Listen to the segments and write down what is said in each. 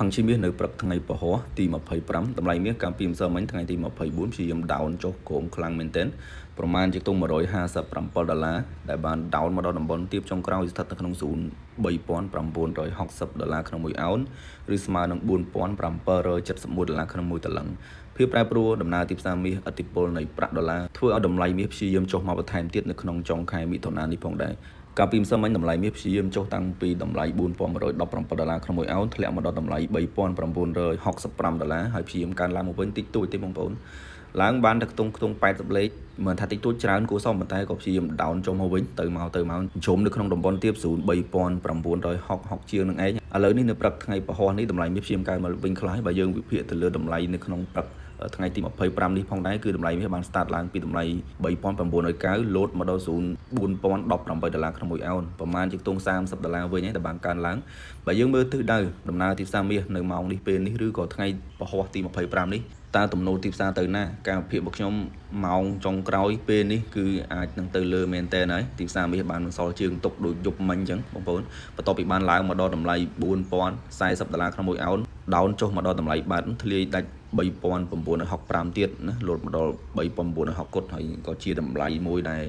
hàng chi miếng nơi bậc thang ngày bỏ tí mà phải pram tầm lại miếng cam pim sơ mấy thang ngày tí mà phải bốn chỉ yếm down cho cổng khlang maintain ប្រមាណជាទុំ$157ដែលបាន down មកដល់តំបន់ទាបចុងក្រោយស្ថិតនៅក្នុងស៊ូន$3,960ក្នុង1អោនឬស្មើនឹង$4,771ក្នុង1តលឹងភាពប្រែប្រួលដំណើរទីផ្សារមាសឥទ្ធិពលនៃប្រាក់ដុល្លារធ្វើឲ្យតម្លៃមាសព្យាយាមចុះមកបន្ថែមទៀតនៅក្នុងចុងខែមិថុនានេះផងដែរកាលពីម្សិលមិញតម្លៃមាសព្យាយាមចុះតាំងពីតម្លៃ$4,117ក្នុង1អោនធ្លាក់មកដល់តម្លៃ$3,965ហើយព្យាយាមកើនឡើងមកវិញតិចតួចទេបងប្អូនឡើងបានតែខ្ទង់80លេខមិនថាតិចតួចច្រើនគួរសមប៉ុន្តែក៏ព្យាយាម down ចុះមកវិញទៅមកជុំនៅក្នុងតំបន់ទាបស៊ូន$3,960ជាងនឹងឯងឥឡូវនេះនៅព្រឹកថ្ងៃពហុនេះតម្លៃមាសព្យាយាមកើនមកវិញខ្លះហើយបើយើងវិភាគទៅលើតម្លៃនៅក្នុងព្រឹកថ្ងៃទី25នេះផងដែរគឺតម្លៃមាសបាន start ឡើងពីតម្លៃ$3,990 លោតមកដល់ស៊ូន$4,018ក្នុង1អោនប្រមាណជាខ្ទង់$30វិញហើយដែលបានកើនឡើងបើយើងមើលទិសដៅដំណើរទីផ្សារមាសនៅម៉ោងនេះពេលនេះឬក៏ថ្ងៃពហុទី25នេះតើទំនោរទីផ្សារទៅណាការវិភាគរបស់ខ្ញុំម៉ោងចុងក្រោយពេលនេះគឺអាចនឹងទៅលើមែនតើហើយទីផ្សារមាសបានសល់ជើងទុកដូចយប់មិញអញ្ចឹងបងប្អូនបន្ទាប់ពីបានឡើងមកដល់តម្លៃ$4,040ក្នុង1អោន down ចុះមកដល់តម្លៃបាត់ធ្លាយដាច់$3,965ទៀតណាលោតមកដល់$3,960គត់ហើយក៏ជាតម្លៃមួយដែល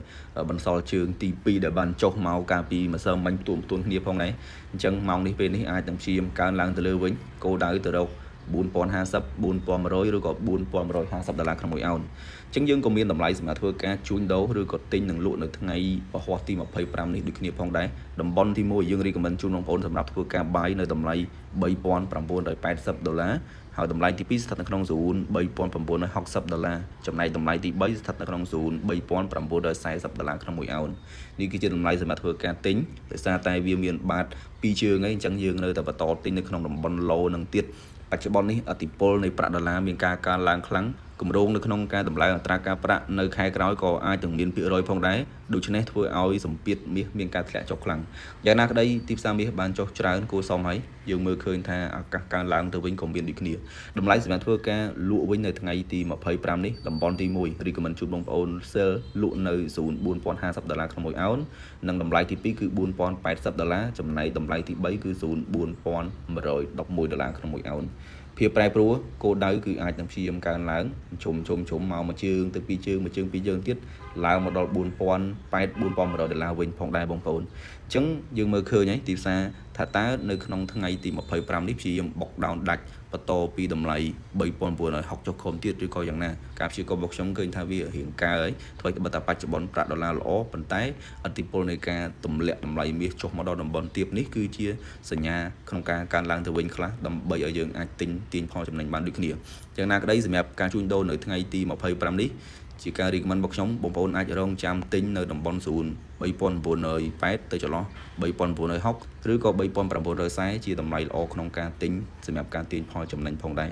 បន្សល់ជើងទី2ដែលបានចុះមកកាលពីម្សិលមិញផ្ទួនគ្នាផងដែរអញ្ចឹងម៉ោងនេះពេលនេះអាចនឹងព្យាយាមកើនឡើងទៅលើវិញគោលដៅទៅរក$4,050 $4,100 ឬក៏$4,150ក្នុង1អោនអញ្ចឹងយើងក៏មានតម្លៃសម្រាប់ធ្វើការជួញដូរឬក៏ទិញនិងលក់នៅថ្ងៃពហុទី25នេះដូចគ្នាផងដែរតំបន់ទី1យើង recommend ជូនបងប្អូនសម្រាប់ធ្វើការ buy នៅតម្លៃ$3,980ហើយតម្លៃទី2ស្ថិតនៅក្នុងស៊ូន$3,960ចំណែកតម្លៃទី3ស្ថិតនៅក្នុងស៊ូន$3,940ក្នុង1អោននេះគឺជាតម្លៃសម្រាប់ធ្វើការទិញដោយសារតែវាមានបាត2ជើងអញ្ចឹងយើងនៅតែបន្តទិញនៅក្នុងតំបន់ low នឹងទៀតបច្ចុប្បន្ននេះឥទ្ធិពលនៃប្រាក់ដុល្លារមានការកើនឡើងខ្លាំងគម្រោងនៅក្នុងការតម្លៃអត្រាការប្រាក់នៅខែក្រោយក៏អាចនឹងមានភាគរយផងដែរដូច្នេះធ្វើឲ្យសម្ពាធមាសមានការធ្លាក់ចុះខ្លាំងយ៉ាងណាក្តីទីផ្សារមាសបានចុះច្រើនគួរសមហើយយើងមើលឃើញថាឱកាសកើនឡើងទៅវិញក៏មានដូចគ្នាតម្លៃសម្រាប់ធ្វើការលក់វិញនៅថ្ងៃទី25នេះតំបន់ទី1 recommend ជូនបងប្អូន sell លក់នៅស៊ូន$4,050ក្នុង1អោននិងតម្លៃទី2គឺ$4,080ចំណែកតម្លៃទី3គឺស៊ូន$4,111ក្នុង1អោនភាពប្រែប្រួលគោលដៅគឺអាចនឹងព្យាយាមកើនឡើងជុំមកមួយជើងទៅពីរជើងមួយជើងពីរជើងទៀតឡើងមកដល់$4,100វិញផងដែរបងប្អូនអញ្ចឹងយើងមើលឃើញហើយទីផ្សារថាតើនៅក្នុងថ្ងៃទី25នេះព្យាយាមបុកដោនដាច់បន្តពីតម្លៃ$3,960ចុះខំទៀតឬក៏យ៉ាងណាការព្យាករណ៍របស់ខ្ញុំឃើញថាវារៀងកើហើយថ្មីត្បិតតែបច្ចុប្បន្នប្រាក់ដុល្លារល្អប៉ុន្តែឥទ្ធិពលនៃការទម្លាក់តម្លៃមាសចុះមកដល់តំបន់ទាបនេះគឺជាសញ្ញាក្នុងការកើនឡើងទៅវិញខ្លះដើម្បីឲ្យយើងអាចទាញផលចំណេញបានដូចគ្នាយ៉ាងណាក្តីសម្រាប់ការជួញដូរនៅថ្ងៃទី25នេះជាការ recommend របស់ខ្ញុំបងប្អូនអាចរងចាំទិញនៅតំបន់ស៊ូន$3,980ទៅចន្លោះ$3,960ឬក៏$3,940ជាតម្លៃល្អក្នុងការទិញសម្រាប់ការទាញផលចំណេញផងដែរ